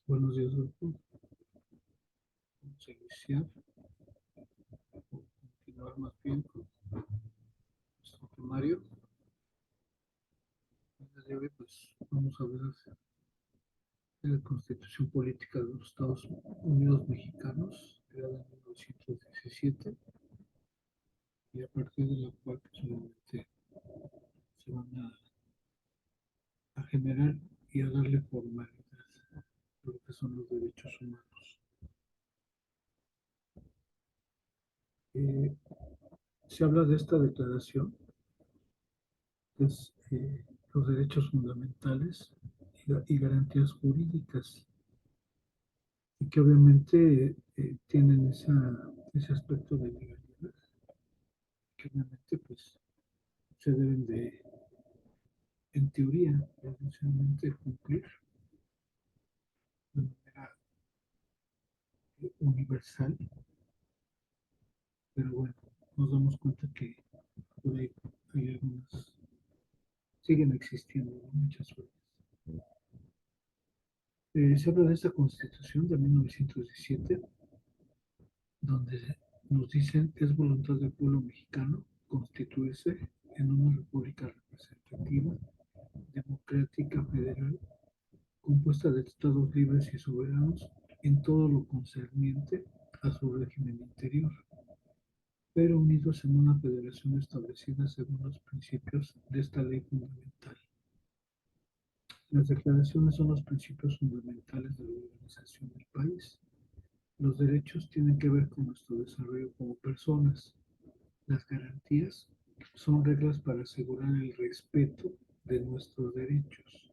Buenos días, grupo. Vamos a iniciar o continuar más bien con nuestro temario. El día de hoy, pues, vamos a hablar de la Constitución Política de los Estados Unidos Mexicanos, creada en 1917, y a partir de la cual, pues, obviamente, se van a generar y a darle formalidad a lo que son los derechos humanos. Eh, Se habla de esta declaración, que es los derechos fundamentales y garantías jurídicas, y que obviamente tienen ese aspecto de legalidad, que obviamente pues se deben de, en teoría, esencialmente cumplir de manera universal, pero bueno, nos damos cuenta que por ahí hay algunas, siguen existiendo, ¿no? Muchas veces. Se habla de esta constitución de 1917, donde nos dicen es voluntad del pueblo mexicano constituirse en una república representativa, democrática, federal, compuesta de estados libres y soberanos en todo lo concerniente a su régimen interior, pero unidos en una federación establecida según los principios de esta ley fundamental. Las declaraciones son los principios fundamentales de la organización del país. Los derechos tienen que ver con nuestro desarrollo como personas. Las garantías son reglas para asegurar el respeto de nuestros derechos.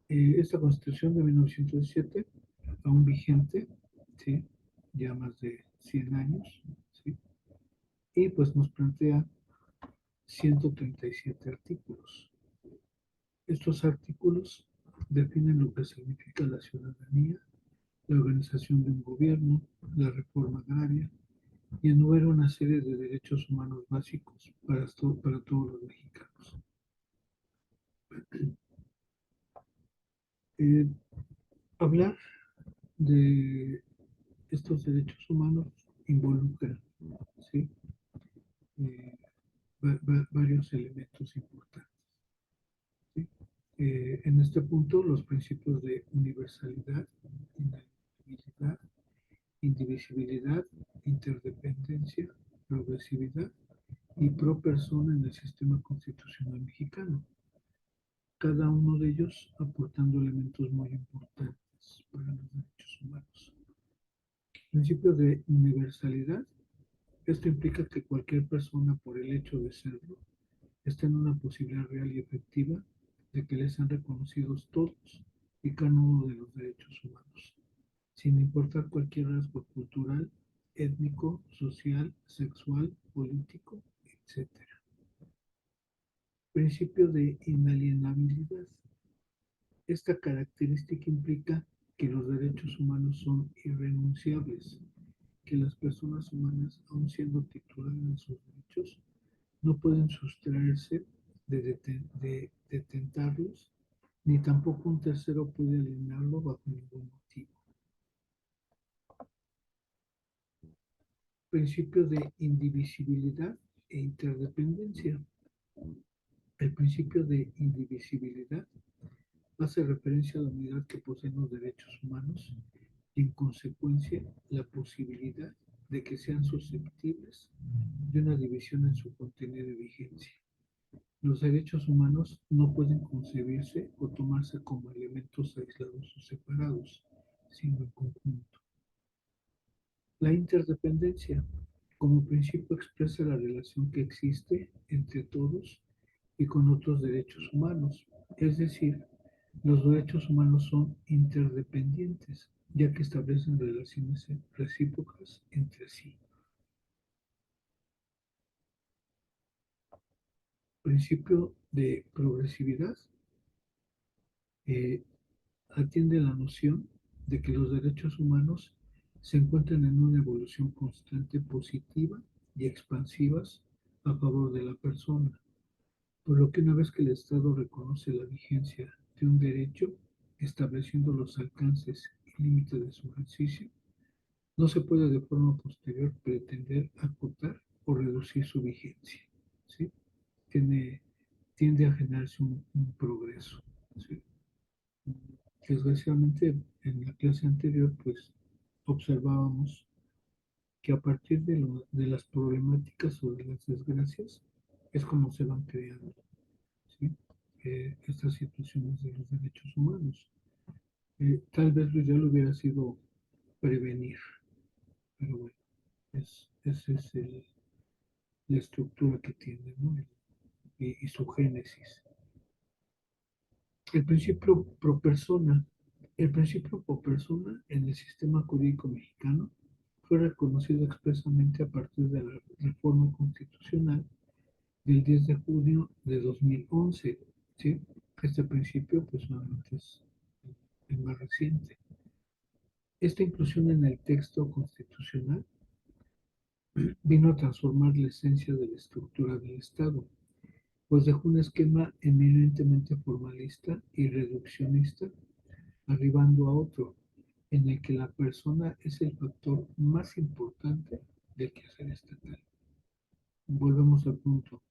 Esta Constitución de 1907, aún vigente, ¿sí? Ya más de 100 años, ¿sí? Y pues nos plantea 137 artículos. Estos artículos definen lo que significa la ciudadanía, la organización de un gobierno, la reforma agraria y enumera una serie de derechos humanos básicos para todos los mexicanos. Eh, Hablar de estos derechos humanos involucra, ¿sí? eh, varios elementos importantes, ¿sí? En este punto, los principios de universalidad, inalienabilidad, indivisibilidad, interdependencia, progresividad y pro persona en el sistema constitucional mexicano, cada uno de ellos aportando elementos muy importantes para los derechos humanos. Principio de universalidad. Esto implica que cualquier persona, por el hecho de serlo, está en una posibilidad real y efectiva de que les sean reconocidos todos y cada uno de los derechos humanos, sin importar cualquier rasgo cultural, étnico, social, sexual, político, etcétera. Principio de inalienabilidad. Esta característica implica que los derechos humanos son irrenunciables, que las personas humanas, aun siendo titulares de sus derechos, no pueden sustraerse de detentarlos, ni tampoco un tercero puede alienarlo bajo ningún motivo. Principio de indivisibilidad e interdependencia. El principio de indivisibilidad hace referencia a la unidad que poseen los derechos humanos y, en consecuencia, la posibilidad de que sean susceptibles de una división en su contenido y vigencia. Los derechos humanos no pueden concebirse o tomarse como elementos aislados o separados, sino en conjunto. La interdependencia, como principio, expresa la relación que existe entre todos y con otros derechos humanos, es decir, los derechos humanos son interdependientes, ya que establecen relaciones recíprocas entre sí. Principio de progresividad. eh, Atiende la noción de que los derechos humanos se encuentran en una evolución constante positiva y expansivas a favor de la persona, por lo que una vez que el Estado reconoce la vigencia de un derecho, estableciendo los alcances y límites de su ejercicio, no se puede de forma posterior pretender acotar o reducir su vigencia, ¿sí? Tiene, tiende a generarse un progreso, ¿sí? Desgraciadamente, en la clase anterior, pues observábamos que a partir de las problemáticas o de las desgracias es como se van creando, ¿sí? Estas situaciones de los derechos humanos. Tal vez ya lo hubiera sido prevenir, pero bueno, esa es la estructura que tiene, ¿no? Y su génesis. El principio pro persona. El principio pro persona en el sistema jurídico mexicano fue reconocido expresamente a partir de la reforma constitucional del 10 de junio de 2011, ¿sí? Este principio, pues, solamente es el más reciente. Esta inclusión en el texto constitucional vino a transformar la esencia de la estructura del Estado, pues dejó un esquema eminentemente formalista y reduccionista, arribando a otro, en el que la persona es el factor más importante del quehacer estatal. Volvemos al punto,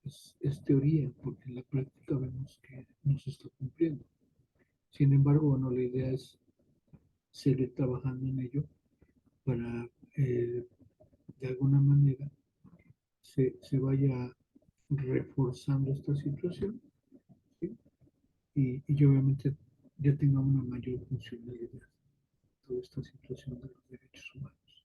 es teoría, porque en la práctica vemos que no se está cumpliendo. Sin embargo, bueno, la idea es seguir trabajando en ello para, de alguna manera, se vaya reforzando esta situación, ¿sí? Y obviamente ya tenga una mayor funcionalidad toda esta situación de los derechos humanos.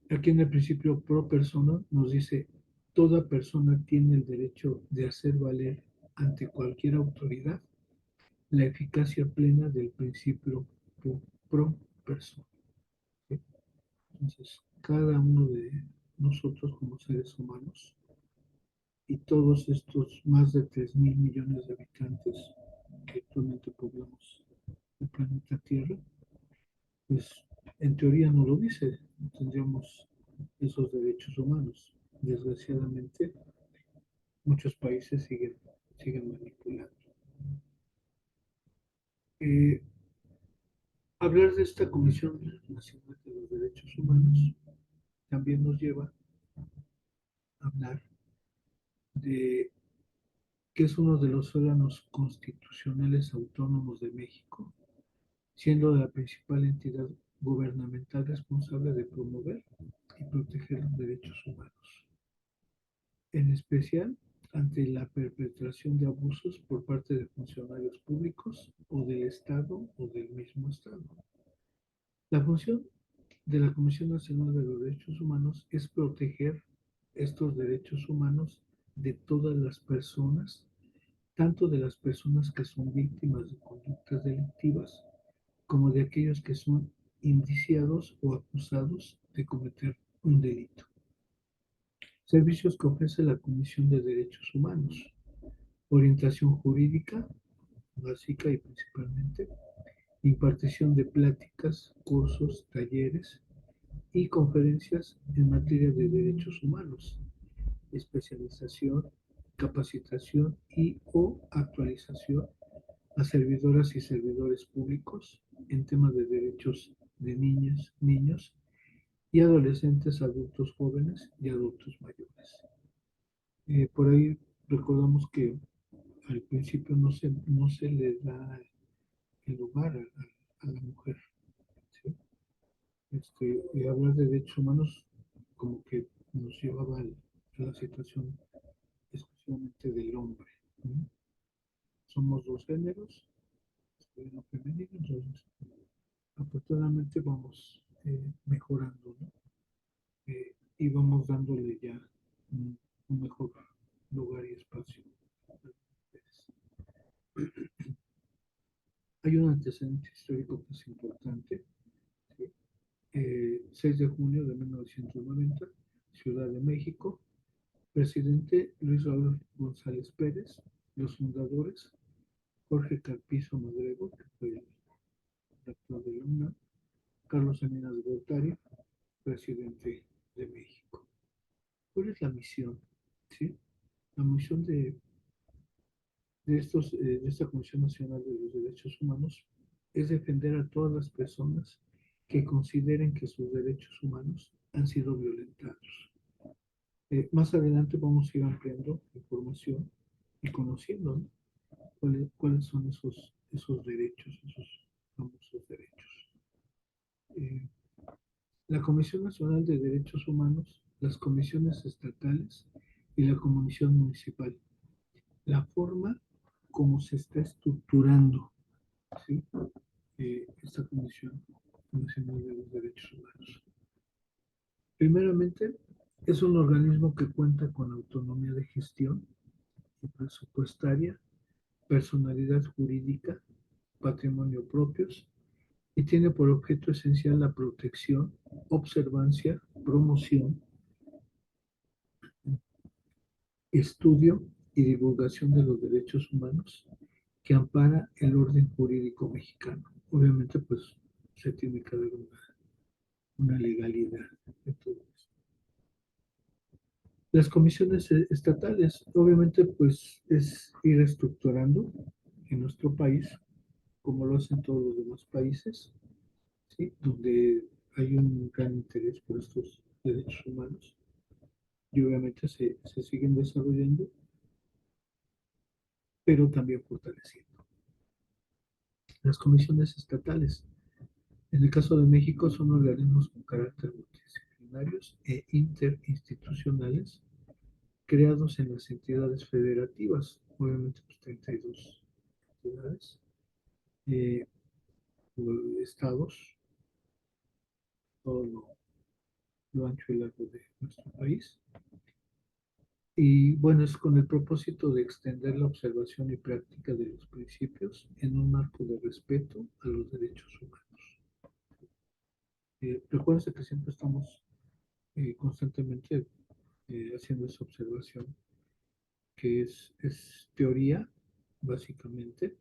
Aquí en el principio pro persona nos dice, toda persona tiene el derecho de hacer valer ante cualquier autoridad la eficacia plena del principio pro persona, ¿sí? Entonces, cada uno de nosotros como seres humanos y todos estos más de 3.000 millones de habitantes que actualmente poblamos el planeta Tierra, pues en teoría no lo dice, no tendríamos esos derechos humanos. Desgraciadamente, muchos países siguen manipulando. Eh, Hablar de esta Comisión Nacional de los Derechos Humanos también nos lleva a hablar de que es uno de los órganos constitucionales autónomos de México, siendo la principal entidad gubernamental responsable de promover y proteger los derechos humanos, en especial ante la perpetración de abusos por parte de funcionarios públicos o del Estado o del mismo Estado. La función de la Comisión Nacional de los Derechos Humanos es proteger estos derechos humanos de todas las personas, tanto de las personas que son víctimas de conductas delictivas, como de aquellos que son indiciados o acusados de cometer un delito. Servicios que ofrece la Comisión de Derechos Humanos: orientación jurídica, básica y principalmente, impartición de pláticas, cursos, talleres y conferencias en materia de derechos humanos, especialización, capacitación y o actualización a servidoras y servidores públicos en temas de derechos de niñas, niños y adolescentes, adultos jóvenes y adultos mayores. Por ahí recordamos que al principio no se le da el lugar a la mujer, ¿sí? Y hablar de derechos humanos como que nos llevaba a la situación exclusivamente del hombre, ¿no? Somos dos géneros, masculino y femenino, entonces afortunadamente vamos mejorando, ¿no? Y vamos dándole ya un mejor lugar y espacio a las mujeres. Hay un antecedente histórico que es importante, ¿sí? 6 de junio de 1990, Ciudad de México, presidente Luis Raúl González Pérez, los fundadores, Jorge Carpizo Madrego, que fue el rector de la UNAM, Carlos Salinas de Gortari, presidente de México. ¿Cuál es la misión? ¿Sí? La misión de esta Comisión Nacional de los Derechos Humanos es defender a todas las personas que consideren que sus derechos humanos han sido violentados. Más adelante vamos a ir ampliando información y conociendo, ¿no? Cuáles son esos derechos, esos famosos derechos. Eh, la Comisión Nacional de Derechos Humanos, las comisiones estatales y la comisión municipal. La forma como se está estructurando, ¿sí? Esta Comisión Nacional de los Derechos Humanos. Primeramente, es un organismo que cuenta con autonomía de gestión y presupuestaria, personalidad jurídica, patrimonio propios y tiene por objeto esencial la protección, observancia, promoción, estudio y divulgación de los derechos humanos que ampara el orden jurídico mexicano. Obviamente, pues se tiene que haber una legalidad de todo esto. Las comisiones estatales, obviamente, pues es ir estructurando en nuestro país, como lo hacen todos los demás países, ¿sí? Donde hay un gran interés por estos derechos humanos y obviamente se siguen desarrollando, pero también fortaleciendo. Las comisiones estatales, en el caso de México, son organismos con carácter multidisciplinarios e interinstitucionales creados en las entidades federativas, obviamente pues, 32 entidades, eh, estados, todo lo ancho y largo de nuestro país. Y bueno, es con el propósito de extender la observación y práctica de los principios en un marco de respeto a los derechos humanos. Recuerden que siempre estamos constantemente haciendo esa observación, que es teoría, básicamente,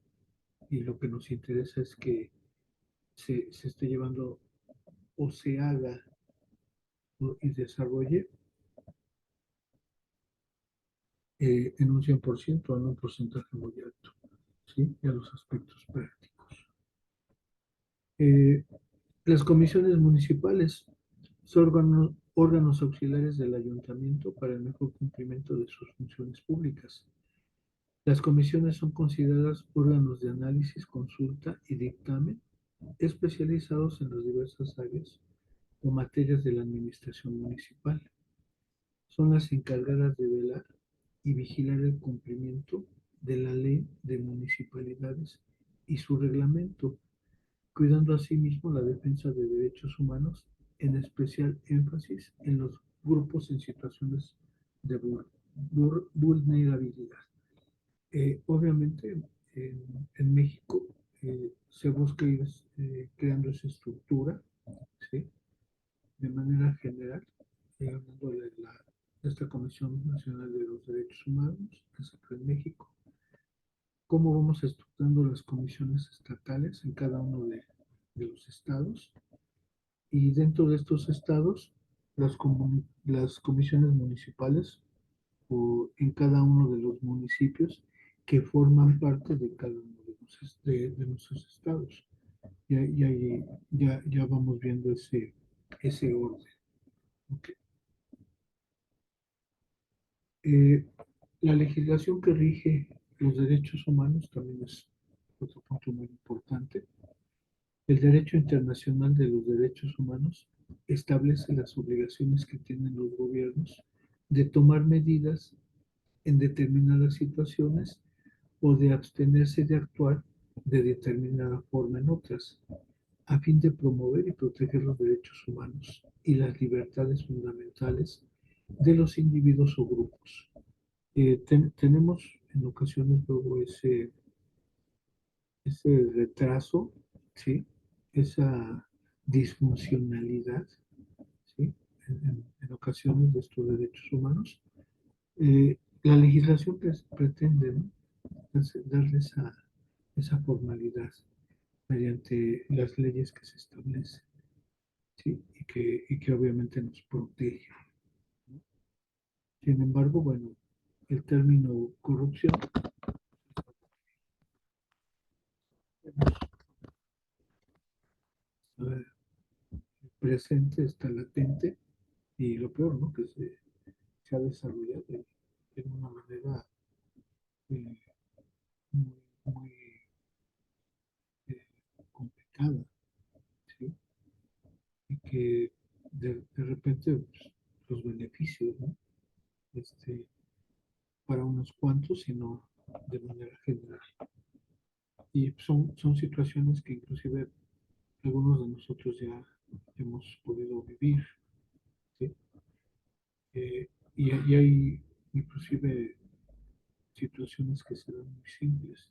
y lo que nos interesa es que se esté llevando o se haga y desarrolle en un 100% en un porcentaje muy alto, ¿sí? Y a los aspectos prácticos. Eh, las comisiones municipales son órganos auxiliares del ayuntamiento para el mejor cumplimiento de sus funciones públicas. Las comisiones son consideradas órganos de análisis, consulta y dictamen especializados en las diversas áreas o materias de la administración municipal. Son las encargadas de velar y vigilar el cumplimiento de la ley de municipalidades y su reglamento, cuidando asimismo la defensa de derechos humanos, en especial énfasis en los grupos en situaciones de vulnerabilidad. Obviamente, en México se busca ir creando esa estructura, ¿sí? De manera general, hablando de esta Comisión Nacional de los Derechos Humanos, que se crea en México, cómo vamos estructurando las comisiones estatales en cada uno de los estados y dentro de estos estados las comisiones municipales o en cada uno de los municipios que forman parte de cada uno de nuestros estados. Ya vamos viendo ese orden. Okay. Eh, la legislación que rige los derechos humanos también es otro punto muy importante. El derecho internacional de los derechos humanos establece las obligaciones que tienen los gobiernos de tomar medidas en determinadas situaciones o de abstenerse de actuar de determinada forma en otras, a fin de promover y proteger los derechos humanos y las libertades fundamentales de los individuos o grupos. Tenemos en ocasiones luego ese retraso, ¿sí? Esa disfuncionalidad, ¿sí? En ocasiones de estos derechos humanos. La legislación pretende, ¿no? Darle esa formalidad mediante las leyes que se establecen, ¿sí? Y que obviamente nos protege, ¿no? Sin embargo, bueno, el término corrupción presente, está latente, y lo peor, ¿no? Que se ha desarrollado de una manera eh, muy, muy eh, complicada, ¿sí? Y que de repente pues, los beneficios, ¿no? Este, para unos cuantos, sino de manera general. Y son situaciones que inclusive algunos de nosotros ya hemos podido vivir, ¿sí? Y hay inclusive situaciones que se dan muy simples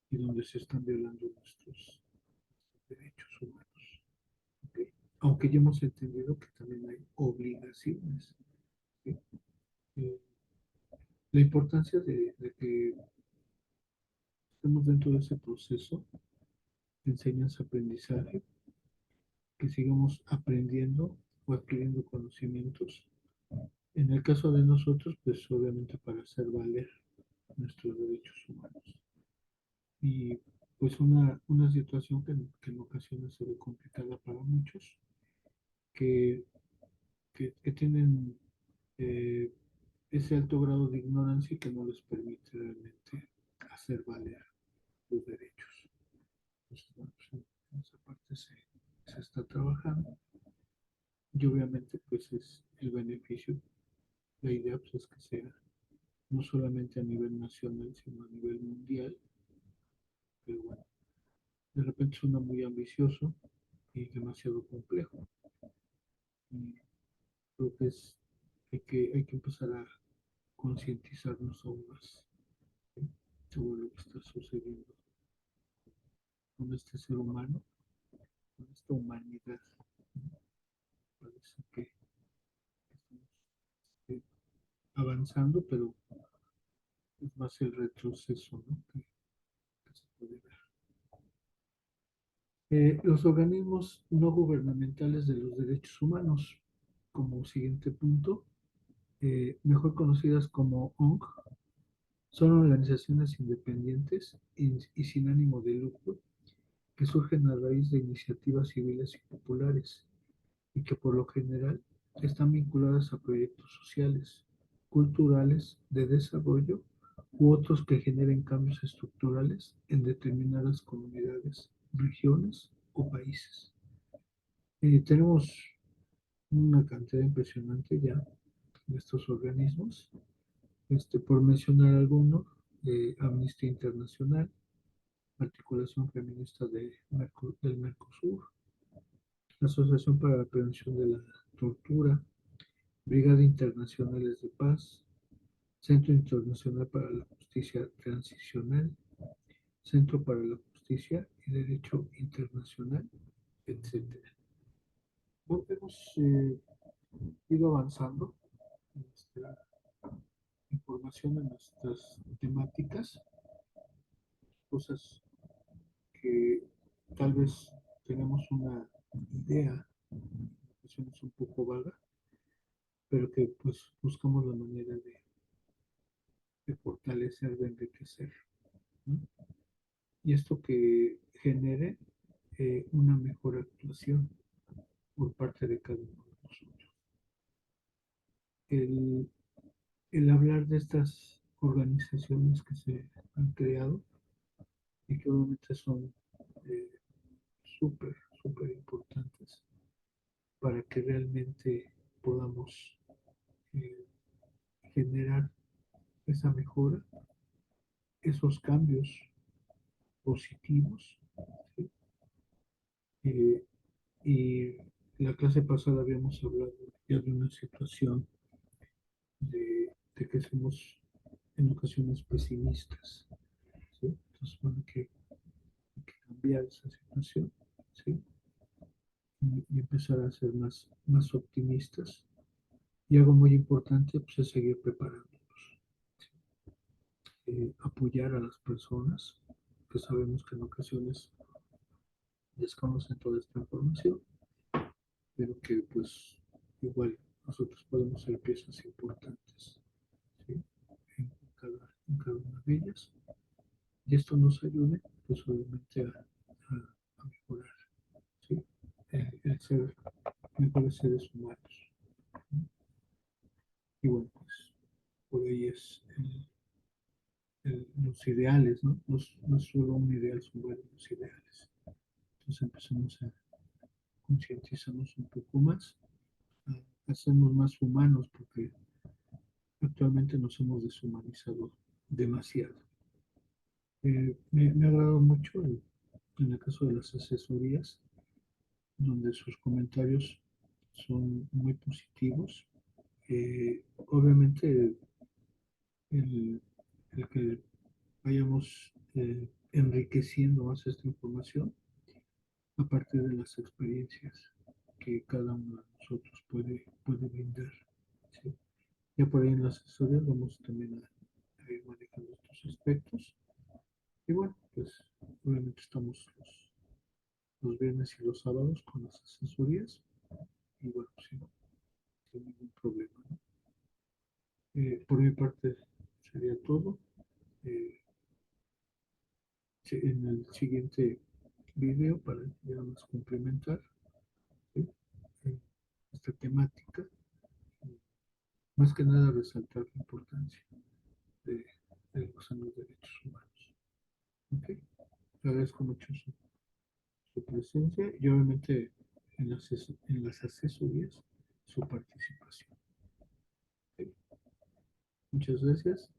y donde se están violando nuestros derechos humanos, ¿ok? Aunque ya hemos entendido que también hay obligaciones, ¿sí? Eh, la importancia de que estemos dentro de ese proceso de enseñanza-aprendizaje, que sigamos aprendiendo o adquiriendo conocimientos. En el caso de nosotros, pues obviamente para hacer valer nuestros derechos humanos. Y pues una situación que en ocasiones se ve complicada para muchos, que, que tienen eh, ese alto grado de ignorancia que no les permite realmente hacer valer sus derechos. Entonces, bueno, pues, en esa parte se está trabajando y obviamente pues es el beneficio. La idea pues, es que sea no solamente a nivel nacional, sino a nivel mundial, pero bueno, de repente suena muy ambicioso y demasiado complejo. Y creo que hay que empezar a concientizarnos aún más, ¿sí? Sobre lo que está sucediendo con este ser humano, con esta humanidad. Parece que estamos avanzando, pero es más el retroceso, ¿no? Que se puede ver. Los organismos no gubernamentales de los derechos humanos, como siguiente punto, mejor conocidas como ONG, son organizaciones independientes y sin ánimo de lucro que surgen a raíz de iniciativas civiles y populares y que por lo general están vinculadas a proyectos sociales, culturales, de desarrollo u otros que generen cambios estructurales en determinadas comunidades, regiones o países. Tenemos una cantidad impresionante ya de estos organismos. Por mencionar algunos, Amnistía Internacional, Articulación Feminista del Mercosur, Asociación para la Prevención de la Tortura, Brigada Internacionales de Paz, Centro Internacional para la Justicia Transicional, Centro para la Justicia y Derecho Internacional, etcétera. Bueno, hemos ido avanzando en nuestra información, en nuestras temáticas, cosas que tal vez tenemos una idea, en ocasiones un poco vaga, pero que pues buscamos la manera de fortalecer, de enriquecer, ¿no? Y esto que genere una mejor actuación por parte de cada uno de nosotros. El, el hablar de estas organizaciones que se han creado y que obviamente son eh, súper, súper importantes para que realmente podamos eh, generar esa mejora, esos cambios positivos, ¿sí? Eh, y la clase pasada habíamos hablado ya de una situación de que somos en ocasiones pesimistas, ¿sí? Entonces, bueno, hay que cambiar esa situación, ¿sí? Y empezar a ser más optimistas. Y algo muy importante pues, es seguir preparándonos, ¿sí? Apoyar a las personas que sabemos que en ocasiones desconocen toda esta información, pero que pues igual nosotros podemos ser piezas importantes, ¿sí? En cada una de ellas. Y esto nos ayude, pues obviamente, a mejorar, ¿sí? El ser mejores seres humanos. Y bueno, pues por ahí es los ideales, ¿no? No es solo un ideal, son varios ideales. Entonces empezamos a concientizarnos un poco más, a hacernos más humanos, porque actualmente nos hemos deshumanizado demasiado. Me ha agradado mucho en el caso de las asesorías, donde sus comentarios son muy positivos. Obviamente el, el que vayamos enriqueciendo más esta información a partir de las experiencias que cada uno de nosotros puede brindar. ¿Sí? Ya por ahí en las asesorías vamos también a ir manejando estos aspectos. Y bueno, pues obviamente estamos los viernes y los sábados con las asesorías. Y bueno, sin ningún problema, ¿no? Por mi parte sería todo. Eh, en el siguiente video, para ya más complementar, ¿sí? Eh, esta temática, más que nada resaltar la importancia de, de los derechos humanos. ¿Okay? Le agradezco mucho su presencia y obviamente en las asesorías su participación. ¿Okay? Muchas gracias.